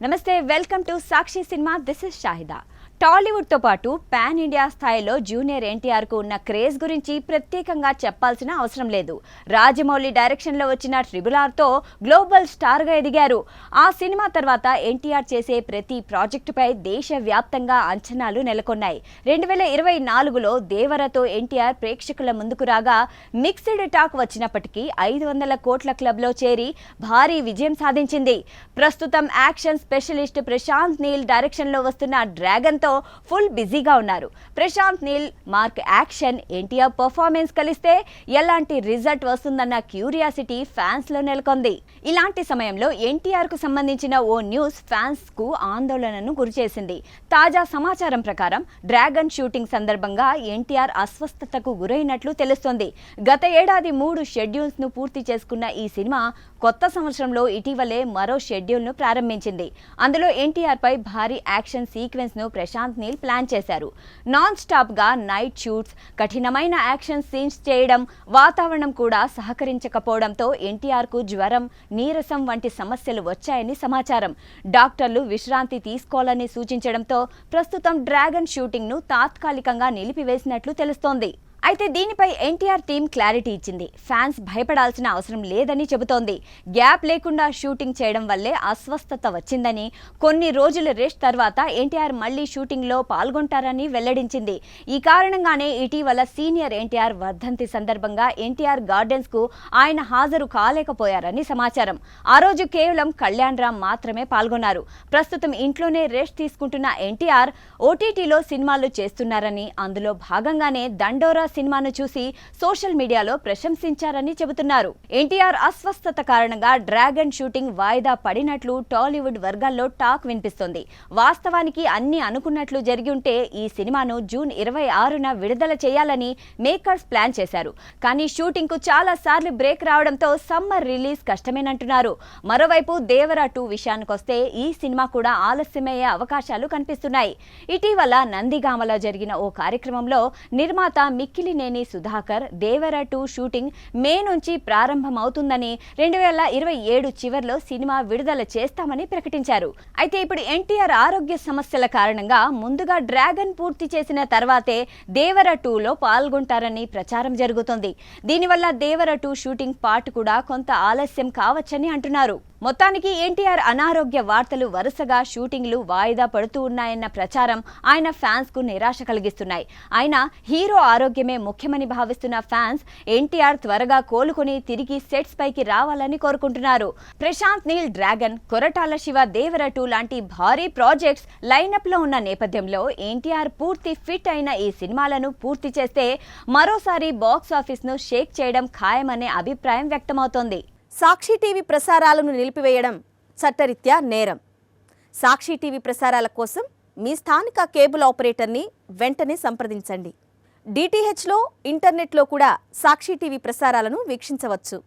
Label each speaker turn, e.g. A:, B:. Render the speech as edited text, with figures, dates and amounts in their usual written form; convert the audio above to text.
A: నమస్తే, welcome to Sakshi cinema. This is Shahida. Tollywood తో పాటు పాన్ ఇండియా స్థాయిలో జూనియర్ ఎన్టీఆర్ కు ఉన్న క్రేజ్ గురించి ప్రత్యేకంగా చెప్పాల్సిన అవసరం లేదు. రాజమౌళి డైరెక్షన్ లో వచ్చిన ట్రిబుల్-ఆర్ తో గ్లోబల్ స్టార్ గా ఎదిగారు. ఆ సినిమా తర్వాత ఎన్టీఆర్ చేసే ప్రతి ప్రాజెక్టుపై దేశవ్యాప్తంగా అంచనాలు నెలకొన్నాయి. 2024లో దేవరతో ఎన్టీఆర్ ప్రేక్షకుల ముందుకు రాగా మిక్స్డ్ టాక్ వచ్చినప్పటికీ 500 కోట్ల క్లబ్ లో చేరి భారీ విజయం సాధించింది. ప్రస్తుతం action specialist Prashanth Neel direction లో వస్తున్న డ్రాగన్ ఫుల్ బిజీగా ఉన్నారు. Prashanth Neel mark action, NTR performance కలిస్తే ఎలాంటి రిజల్ట్ వస్తుందన్న క్యూరియాసిటీ ఫ్యాన్స్ లో నెలకొంది. ఇలాంటి సమయంలో ఎన్టీఆర్ కు సంబంధించిన ఓ న్యూస్ ఫ్యాన్స్ కు ఆందోళనను గురిచేసింది. తాజా సమాచారం ప్రకారం డ్రాగన్ షూటింగ్ సందర్భంగా ఎన్టీఆర్ అస్వస్థతకు గురైనట్లు తెలుస్తోంది. గత ఏడాది 3 షెడ్యూల్స్ ను పూర్తి చేసుకున్న ఈ సినిమా కొత్త సంవత్సరంలో ఇటీవలే మరో షెడ్యూల్ ను ప్రారంభించింది. అందులో ఎన్టీఆర్ పై భారీ యాక్షన్ సీక్వెన్స్ ను ప్రశాంత్ నీల్ ప్లాన్ చేశారు. నాన్ స్టాప్ గా నైట్ షూట్స్, కఠినమైన యాక్షన్ సీన్స్ చేయడం, వాతావరణం కూడా సహకరించకపోవడంతో ఎన్టీఆర్ కు జ్వరం, నీరసం వంటి సమస్యలు వచ్చాయని సమాచారం. డాక్టర్లు విశ్రాంతి తీసుకోవాలని సూచించడంతో ప్రస్తుతం డ్రాగన్ షూటింగ్ ను తాత్కాలికంగా నిలిపివేసినట్లు తెలుస్తోంది. అయితే దీనిపై ఎన్టీఆర్ టీం క్లారిటీ ఇచ్చింది. ఫ్యాన్స్ భయపడాల్సిన అవసరం లేదని చెబుతోంది. గ్యాప్ లేకుండా షూటింగ్ చేయడం వల్లే అస్వస్థత వచ్చిందని, కొన్ని రోజుల రెస్ట్ తర్వాత ఎన్టీఆర్ మళ్లీ షూటింగ్ లో పాల్గొంటారని వెల్లడించింది. ఈ కారణంగానే ఇటీవల సీనియర్ ఎన్టీఆర్ వర్ధంతి సందర్భంగా ఎన్టీఆర్ గార్డెన్స్ కు ఆయన హాజరు కాలేకపోయారని సమాచారం. ఆ రోజు కేవలం కళ్యాణ్ రామ్ మాత్రమే పాల్గొన్నారు. ప్రస్తుతం ఇంట్లోనే రెస్ట్ తీసుకుంటున్న ఎన్టీఆర్ ఓటీటీలో సినిమాలు చేస్తున్నారని, అందులో భాగంగానే దండోరా సినిమాను చూసి సోషల్ మీడియాలో ప్రశంసించారని చెబుతున్నారు. ఎన్టీఆర్ అస్వస్థత కారణంగా డ్రాగన్ షూటింగ్ వాయిదా పడినట్లు టాలీవుడ్ వర్గాల్లో టాక్ వినిపిస్తోంది. వాస్తవానికి అన్ని అనుకున్నట్లు జరిగి ఉంటే ఈ సినిమాను జూన్ 26న విడుదల చేయాలని మేకర్స్ ప్లాన్ చేశారు. కానీ షూటింగ్ కు చాలా సార్లు బ్రేక్ రావడంతో సమ్మర్ రిలీజ్ కష్టమేనంటున్నారు. మరోవైపు దేవర 2 విషయానికొస్తే ఈ సినిమా కూడా ఆలస్యమయ్యే అవకాశాలు కనిపిస్తున్నాయి. ఇటీవల నందిగామలో జరిగిన ఓ కార్యక్రమంలో నిర్మాత మిక్కిలినేని సుధాకర్ దేవర 2 షూటింగ్ మే నుంచి ప్రారంభమవుతుందని, 2027 చివర్లో సినిమా విడుదల చేస్తామని ప్రకటించారు. అయితే ఇప్పుడు ఎన్టీఆర్ ఆరోగ్య సమస్యల కారణంగా ముందుగా డ్రాగన్ పూర్తి చేసిన తర్వాతే దేవర 2లో పాల్గొంటారని ప్రచారం జరుగుతోంది. దీనివల్ల దేవర 2 షూటింగ్ పార్ట్ కూడా కొంత ఆలస్యం కావచ్చని అంటున్నారు. మొత్తానికి ఎన్టీఆర్ అనారోగ్య వార్తలు వరుసగా షూటింగ్లు వాయిదా పడుతూ ఉన్నాయన్న ప్రచారం ఆయన ఫ్యాన్స్ కు నిరాశ కలిగిస్తున్నాయి. ఆయన హీరో ఆరోగ్యమే ముఖ్యమని భావిస్తున్న ఫ్యాన్స్ ఎన్టీఆర్ త్వరగా కోలుకుని తిరిగి సెట్స్ పైకి రావాలని కోరుకుంటున్నారు. ప్రశాంత్ నీల్ డ్రాగన్, కొరటాల శివ దేవర 2 లాంటి భారీ ప్రాజెక్ట్స్ లైనప్ లో ఉన్న నేపథ్యంలో ఎన్టీఆర్ పూర్తి ఫిట్ అయిన ఈ సినిమాలను పూర్తి చేస్తే మరోసారి బాక్స్ ఆఫీస్ ను షేక్ చేయడం ఖాయమనే అభిప్రాయం వ్యక్తమవుతోంది.
B: సాక్షి టీవీ ప్రసారాలను నిలిపివేయడం చట్టరీత్యా నేరం. సాక్షి టీవీ ప్రసారాల కోసం మీ స్థానిక కేబుల్ ఆపరేటర్ని వెంటనే సంప్రదించండి. డిటిహెచ్లో, ఇంటర్నెట్లో కూడా సాక్షి టీవీ ప్రసారాలను వీక్షించవచ్చు.